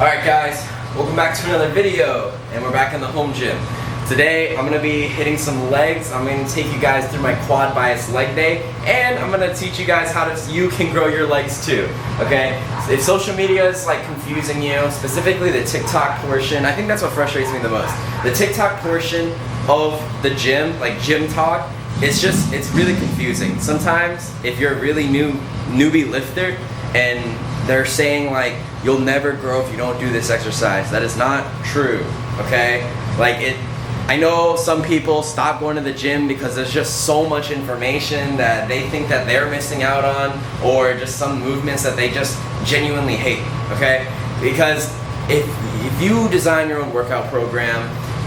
Alright guys, welcome back to another video, and we're back in the home gym. Today I'm going to be hitting some legs. I'm going to take you guys through my quad bias leg day, and I'm going to teach you guys how you can grow your legs too, okay? If social media is like confusing you, specifically the TikTok portion, I think that's what frustrates me the most. The TikTok portion of the gym, like gym talk, it's really confusing. Sometimes if you're a really newbie lifter and they're saying like, you'll never grow if you don't do this exercise. That is not true, okay? I know some people stop going to the gym because there's just so much information that they think that they're missing out on, or just some movements that they just genuinely hate, okay? Because if you design your own workout program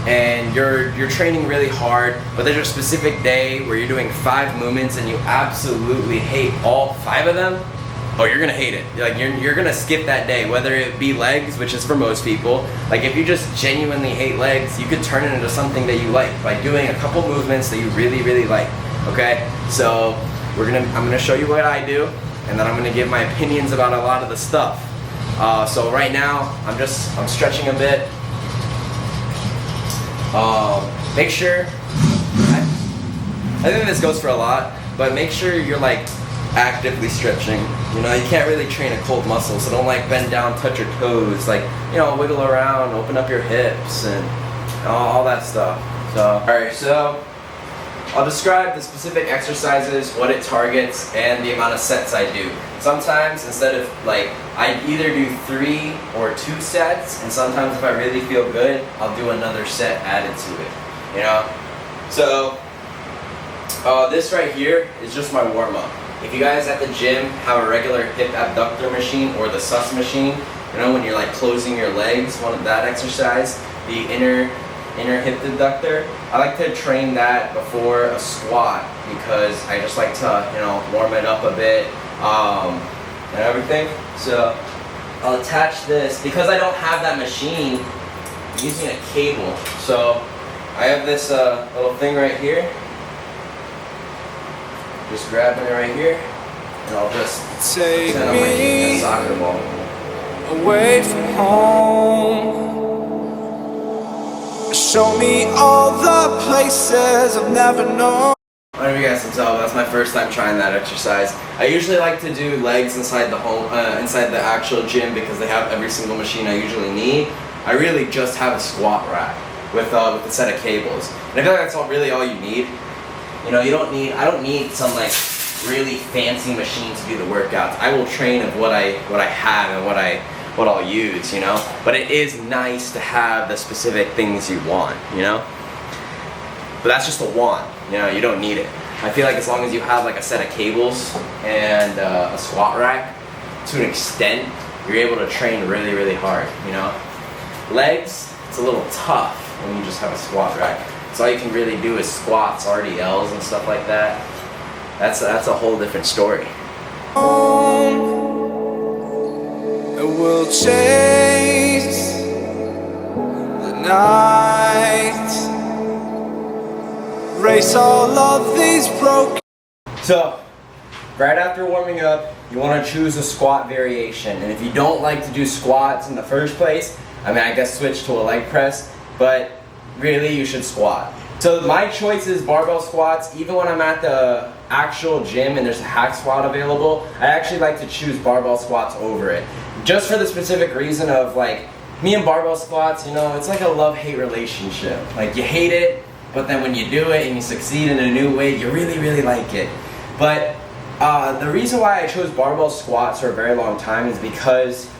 and you're training really hard, but there's a specific day where you're doing 5 movements and you absolutely hate all 5 of them, oh, you're gonna hate it. Like you're gonna skip that day, whether it be legs, which is for most people. Like if you just genuinely hate legs, you could turn it into something that you like by doing a couple movements that you really like. Okay? So I'm gonna show you what I do, and then I'm gonna give my opinions about a lot of the stuff. So right now I'm stretching a bit. Make sure, I think this goes for a lot, but make sure you're like actively stretching. You know, you can't really train a cold muscle, so don't like bend down, touch your toes, like, you know, wiggle around, open up your hips, and all that stuff. So, alright, so I'll describe the specific exercises, what it targets, and the amount of sets I do. Sometimes, instead of like, I either do 3 or 2 sets, and sometimes if I really feel good, I'll do another set added to it, you know? So, this right here is just my warm-up. If you guys at the gym have a regular hip abductor machine or the sus machine, you know, when you're like closing your legs, one of that exercise, the inner hip abductor, I like to train that before a squat because I just like to, you know, warm it up a bit and everything. So I'll attach this, because I don't have that machine, I'm using a cable. So I have this little thing right here. Just grabbing it right here, and I'll just pretend I'm like hitting a soccer ball. Away from home, show me all the places I've never known. I don't know if you guys can tell, but that's my first time trying that exercise. I usually like to do legs inside the home, inside the actual gym, because they have every single machine I usually need. I really just have a squat rack with a set of cables, and I feel like that's all you need. You know, I don't need some like really fancy machine to do the workouts. I will train of what I have and what I'll use, you know? But it is nice to have the specific things you want, you know? But that's just a want, you know, you don't need it. I feel like as long as you have like a set of cables and a squat rack, to an extent, you're able to train really hard, you know? Legs, it's a little tough when you just have a squat rack. So all you can really do is squats, RDLs, and stuff like that. That's a whole different story. And we'll chase the night, race all of these broken. So, right after warming up, you want to choose a squat variation. And if you don't like to do squats in the first place, I mean, I guess switch to a leg press, but really you should squat. So my choice is barbell squats. Even when I'm at the actual gym and there's a hack squat available, I actually like to choose barbell squats over it. Just for the specific reason of like, me and barbell squats, you know, it's like a love-hate relationship. Like you hate it, but then when you do it and you succeed in a new way, you really like it. But the reason why I chose barbell squats for a very long time is because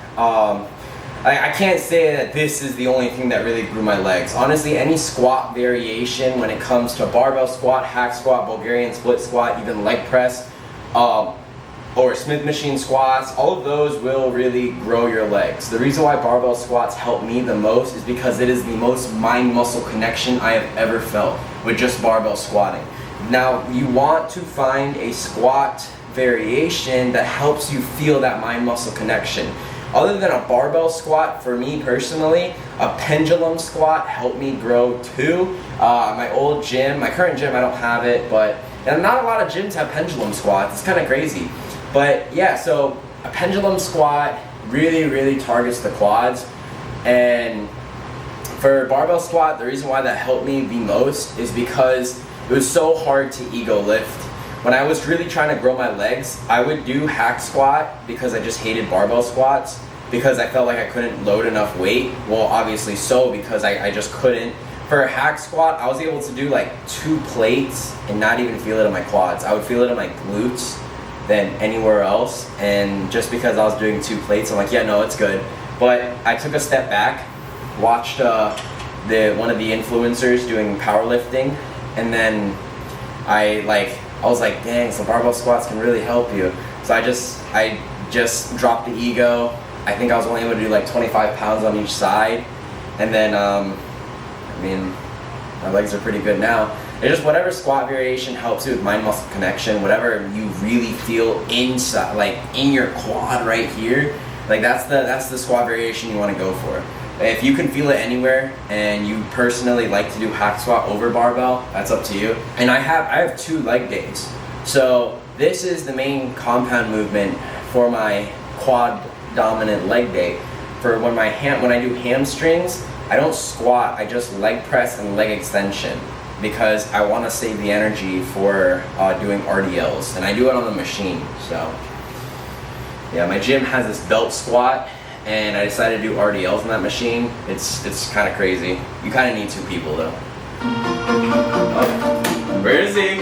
I can't say that this is the only thing that really grew my legs. Honestly, any squat variation when it comes to barbell squat, hack squat, Bulgarian split squat, even leg press, or Smith machine squats, all of those will really grow your legs. The reason why barbell squats help me the most is because it is the most mind-muscle connection I have ever felt with just barbell squatting. Now, you want to find a squat variation that helps you feel that mind-muscle connection. Other than a barbell squat, for me personally, a pendulum squat helped me grow too. My old gym, my current gym, I don't have it, but and not a lot of gyms have pendulum squats. It's kind of crazy. But yeah, so a pendulum squat really targets the quads. And for barbell squat, the reason why that helped me the most is because it was so hard to ego lift. When I was really trying to grow my legs, I would do hack squat because I just hated barbell squats because I felt like I couldn't load enough weight. Well, obviously so, because I just couldn't. For a hack squat, I was able to do like 2 plates and not even feel it in my quads. I would feel it in my glutes than anywhere else. And just because I was doing 2 plates, I'm like, yeah, no, it's good. But I took a step back, watched one of the influencers doing powerlifting, and then I was like, dang, so barbell squats can really help you. So I just dropped the ego. I think I was only able to do like 25 pounds on each side, and then I mean, my legs are pretty good now. It's just whatever squat variation helps you with mind-muscle connection, whatever you really feel inside, like in your quad right here, like that's the squat variation you want to go for. If you can feel it anywhere and you personally like to do hack squat over barbell, that's up to you. And I have 2 leg days. So this is the main compound movement for my quad dominant leg day. For when I do hamstrings, I don't squat, I just leg press and leg extension because I want to save the energy for doing RDLs, and I do it on the machine. So yeah, my gym has this belt squat, and I decided to do RDLs on that machine. It's kind of crazy. You kind of need 2 people though. Oh, where is he?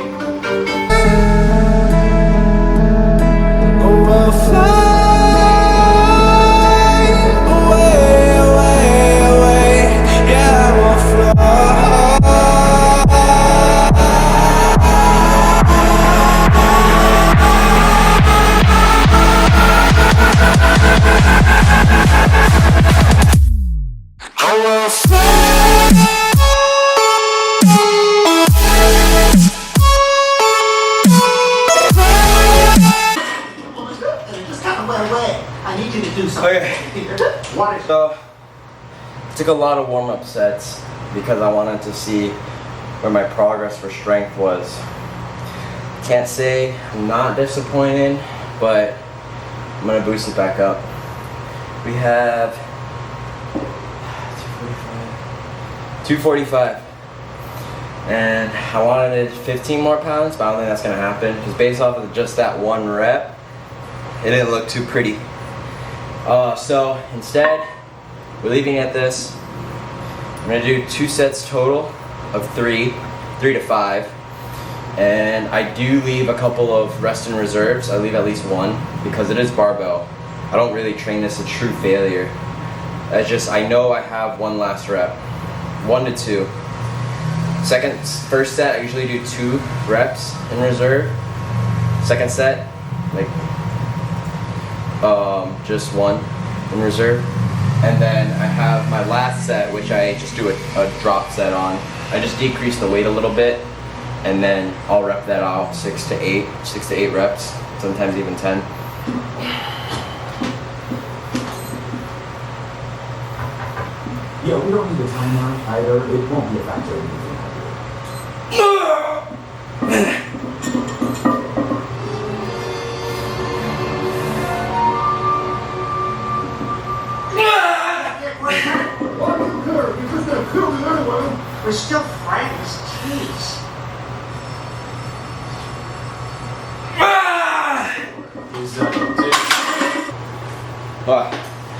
Oh, we'll fly away, away, away. Yeah, we'll fly. Oh, we'll fly. I need you to do something. Okay. What is So I took a lot of warm-up sets because I wanted to see where my progress for strength was. Can't say I'm not disappointed, but I'm gonna boost it back up. We have 245. And I wanted 15 more pounds, but I don't think that's gonna happen because based off of just that 1 rep, it didn't look too pretty. So instead, we're leaving at this. I'm gonna do 2 sets total of 3 to 5. And I do leave a couple of rest and reserves. I leave at least 1 because it is barbell. I don't really train this a true failure. I know I have 1 last rep. 1 to 2. First set, I usually do 2 reps in reserve. Second set, just 1 in reserve. And then I have my last set, which I just do a drop set on. I just decrease the weight a little bit, and then I'll rep that out 6 to 8 reps, sometimes even 10. Yeah, we don't need a timeout either. It won't be a factor. We're still friends. Jeez.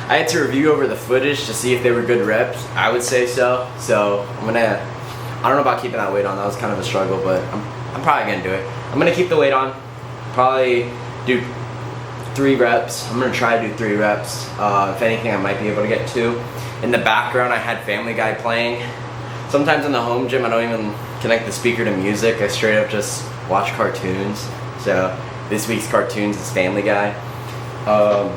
I had to review over the footage to see if they were good reps. I would say so. So I don't know about keeping that weight on. That was kind of a struggle, but I'm probably gonna do it. I'm gonna keep the weight on. Probably do 3 reps. I'm gonna try to do 3 reps. If anything, I might be able to get 2. In the background, I had Family Guy playing. Sometimes in the home gym, I don't even connect the speaker to music. I straight up just watch cartoons. So this week's cartoons is Family Guy. I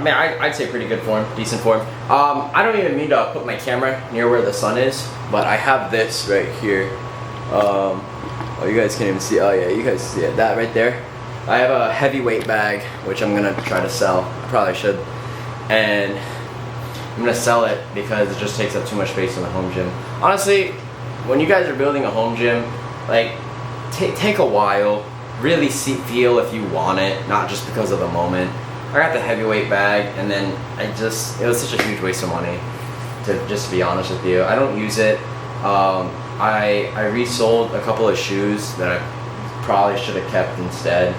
mean, I'd say pretty good form, decent form. I don't even mean to put my camera near where the sun is, but I have this right here. Oh, you guys can't even see. Oh yeah, you guys see it. That right there. I have a heavyweight bag, which I'm gonna try to sell. I probably should. And I'm gonna sell it because it just takes up too much space in the home gym. Honestly, when you guys are building a home gym, like, take a while. Really feel if you want it, not just because of the moment. I got the heavyweight bag, and then it was such a huge waste of money, to just be honest with you. I don't use it. I resold a couple of shoes that I probably should have kept instead.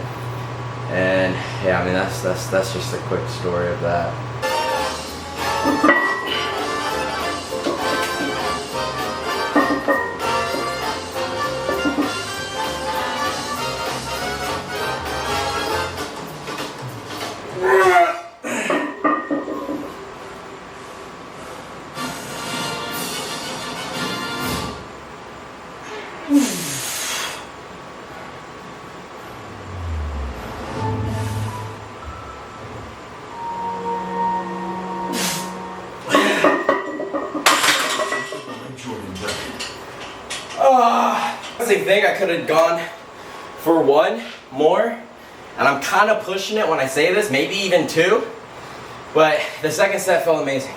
And yeah, I mean that's just a quick story of that. I think I could have gone for one more, and I'm kind of pushing it when I say this, maybe even two, but the second set felt amazing.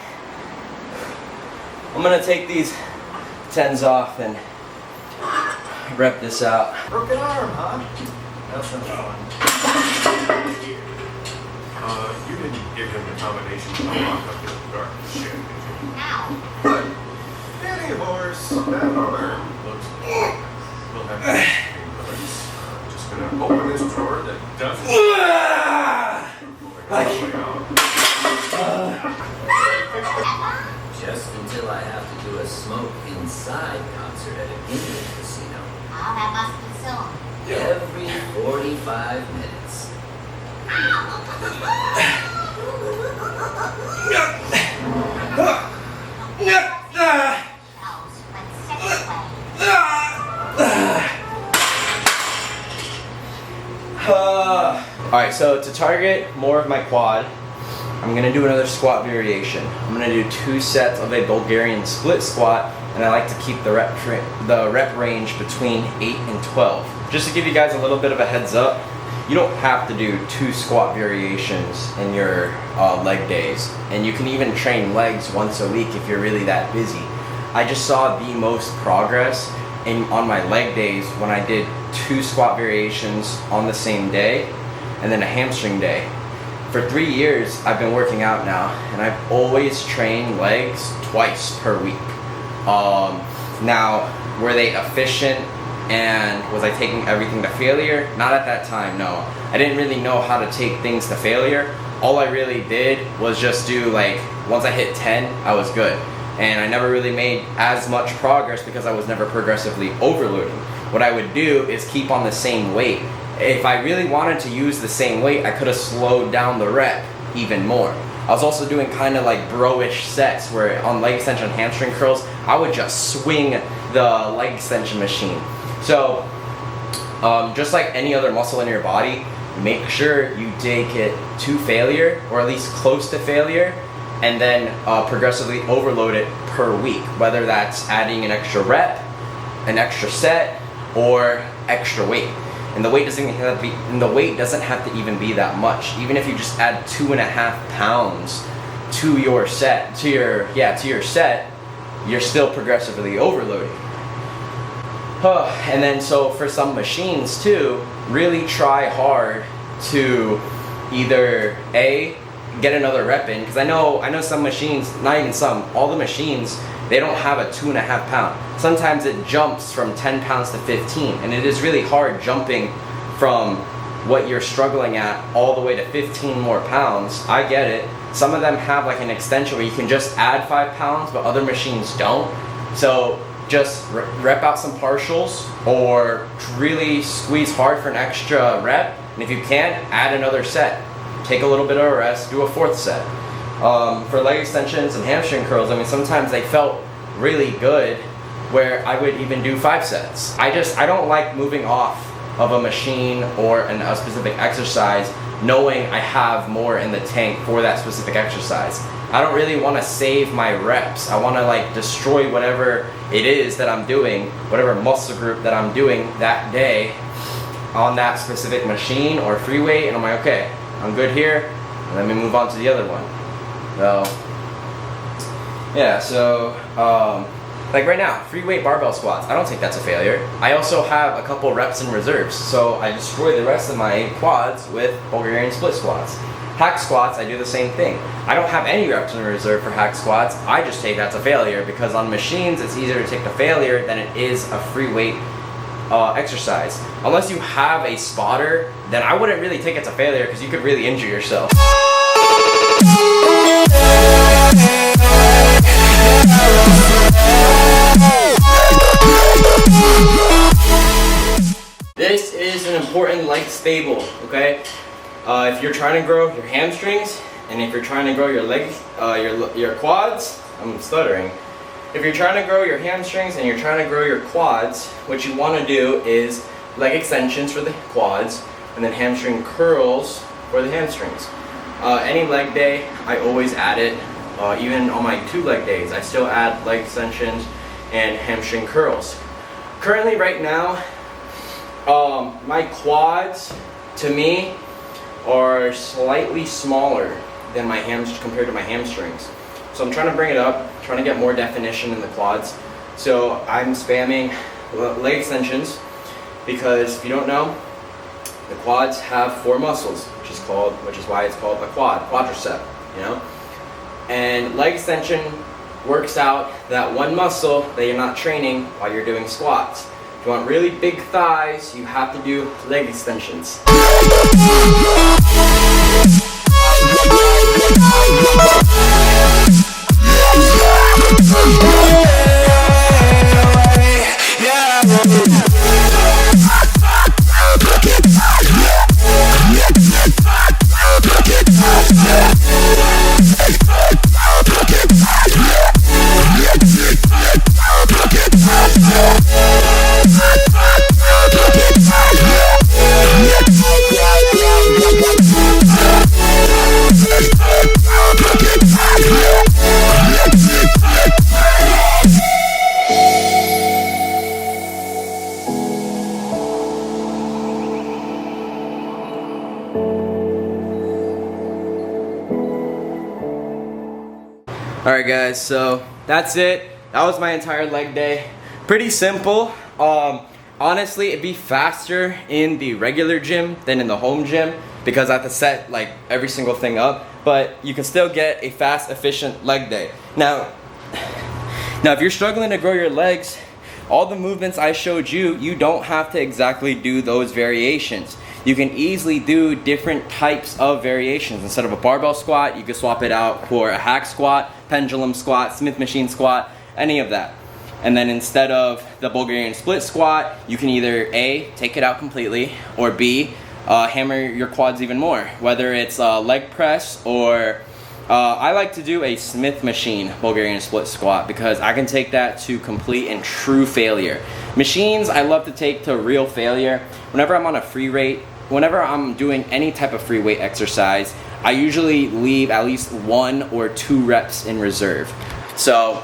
I'm gonna take these 10s off and rep this out. Broken arm, huh? That's not fun. You didn't give him the combination to lock up your dark shit, did you? Ow. But, Danny horse, that arm looks like we'll have to just gonna open this drawer that doesn't Just until I have to do a smoke inside concert at an Indian casino. Oh, that must be soon. Every 45 minutes. Alright, so to target more of my quad, I'm gonna do another squat variation. I'm gonna do 2 sets of a Bulgarian split squat, and I like to keep the rep range between 8 and 12. Just to give you guys a little bit of a heads up, you don't have to do 2 squat variations in your leg days, and you can even train legs once a week if you're really that busy. I just saw the most progress on my leg days when I did 2 squat variations on the same day, and then a hamstring day. For 3 years, I've been working out now, and I've always trained legs twice per week. Now, were they efficient and was I taking everything to failure? Not at that time, no. I didn't really know how to take things to failure. All I really did was just do once I hit 10, I was good. And I never really made as much progress because I was never progressively overloading. What I would do is keep on the same weight. If I really wanted to use the same weight, I could have slowed down the rep even more. I was also doing kind of like bro-ish sets where on leg extension and hamstring curls, I would just swing the leg extension machine. So, just like any other muscle in your body, make sure you take it to failure, or at least close to failure, and then progressively overload it per week, whether that's adding an extra rep, an extra set, or extra weight. And the weight doesn't have to even be that much. Even if you just add 2.5 pounds to your set, you're still progressively overloading. And then so for some machines too, really try hard to either get another rep in, because I know some machines, not even some, all the machines, they don't have a 2.5 pound. Sometimes it jumps from 10 pounds to 15, and it is really hard jumping from what you're struggling at all the way to 15 more pounds. I get it. Some of them have like an extension where you can just add 5 pounds, but other machines don't. So just rep out some partials, or really squeeze hard for an extra rep, and if you can, add another set. Take a little bit of a rest, do a 4th set. For leg extensions and hamstring curls, I mean, sometimes they felt really good where I would even do 5 sets. I don't like moving off of a machine or a specific exercise knowing I have more in the tank for that specific exercise. I don't really want to save my reps. I want to destroy whatever it is that I'm doing, whatever muscle group that I'm doing that day on that specific machine or free weight, and I'm like, okay, I'm good here, and let me move on to the other one. So, yeah, so, like right now, free weight barbell squats, I don't think that's a failure. I also have a couple reps in reserves, so I destroy the rest of my quads with Bulgarian split squats. Hack squats, I do the same thing. I don't have any reps in reserve for hack squats. I just take that to failure because on machines it's easier to take to failure than it is a free weight exercise. Unless you have a spotter, then I wouldn't really take it to failure because you could really injure yourself. This is an important life stable, okay? If you're trying to grow your hamstrings, and if you're trying to grow your legs, your quads, I'm stuttering. If you're trying to grow your hamstrings and you're trying to grow your quads, what you want to do is leg extensions for the quads, and then hamstring curls for the hamstrings. Any leg day, I always add it. Even on my 2 leg days, I still add leg extensions and hamstring curls. Currently, right now, my quads, to me, are slightly smaller than my compared to my hamstrings. So I'm trying to bring it up, trying to get more definition in the quads. So I'm spamming leg extensions because if you don't know, the quads have 4 muscles, which is why it's called a quadricep, you know? And leg extension works out that one muscle that you're not training while you're doing squats. If you want really big thighs, you have to do leg extensions. Alright guys, so that's it. That was my entire leg day. Pretty simple. Honestly, it'd be faster in the regular gym than in the home gym because I have to set like every single thing up, but you can still get a fast, efficient leg day. Now if you're struggling to grow your legs, all the movements I showed you, you don't have to exactly do those variations. You can easily do different types of variations. Instead of a barbell squat, you can swap it out for a hack squat, pendulum squat, Smith machine squat, any of that. And then instead of the Bulgarian split squat, you can either A, take it out completely, or B, hammer your quads even more. Whether it's leg press or I like to do a Smith machine Bulgarian split squat because I can take that to complete and true failure. Machines I love to take to real failure. Whenever I'm on a free weight, whenever I'm doing any type of free weight exercise, I usually leave at least 1 or 2 reps in reserve. So,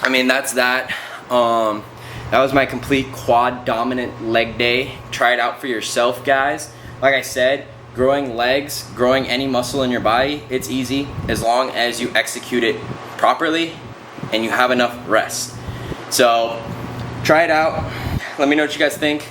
I mean, that's that. That was my complete quad dominant leg day. Try it out for yourself, guys. Like I said, growing legs, growing any muscle in your body, it's easy as long as you execute it properly and you have enough rest. So, try it out. Let me know what you guys think.